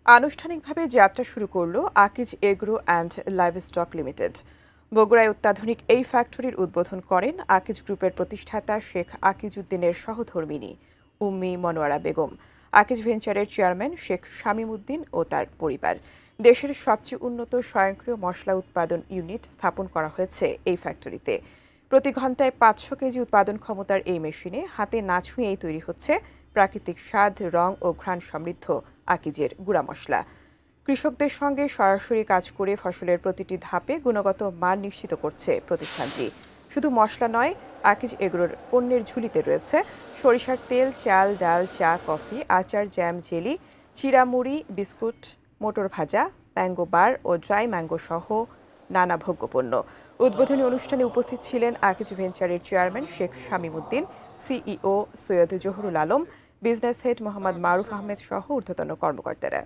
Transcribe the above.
আনুষ্ঠানিকভাবে যাত্রা শুরু করল Akij agro and livestock limited. বগুড়ায় অত্যাধুনিক এই ফ্যাক্টরির উদ্বোধন করেন আকিজ গ্রুপের প্রতিষ্ঠাতা শেখ আকিজ উদ্দিনের সহধর্মিণী উম্মি মনোয়ারা বেগম। আকিজ ভেঞ্চারের চেয়ারম্যান শেখ শামীম উদ্দিন ও তার পরিবার। দেশের সবচেয়ে উন্নত স্বয়ংক্রিয় মশলা উৎপাদন ইউনিট স্থাপন করা হয়েছে এই ফ্যাক্টরিতে। প্রতি ঘন্টায় 500 কেজি উৎপাদন ক্ষমতার এই মেশিনে হাতে না ছুঁয়েই তৈরি হচ্ছে প্রাকৃতিক স্বাদ, রং ও ঘ্রাণ সমৃদ্ধ আকিজের গুঁড়া মশলা। কৃষকদের সঙ্গে সরাসরি কাজ করে ফসলের প্রতিটি ধাপে গুণগত মান নিশ্চিত করছে প্রতিষ্ঠানটি। শুধু মশলা নয়, আকিজ এগ্রোর পণ্যের ঝুলিতে রয়েছে সরিষার তেল, চাল, ডাল, চা, কফি, আচার, জ্যাম, জেলি, চিড়ামুড়ি, বিস্কুট, মোটর ভাজা, ম্যাঙ্গো বার ও ড্রাই ম্যাঙ্গো সহ নানা ভোগ্যপণ্য। উদ্বোধনী অনুষ্ঠানে উপস্থিত ছিলেন আকিজ ভেঞ্চারের chairman Sheikh Shamim Uddin, CEO Syed Zahurul Alam, business head Mohammad Maruf Ahmed সহ ঊর্ধ্বতন কর্মকর্তারা।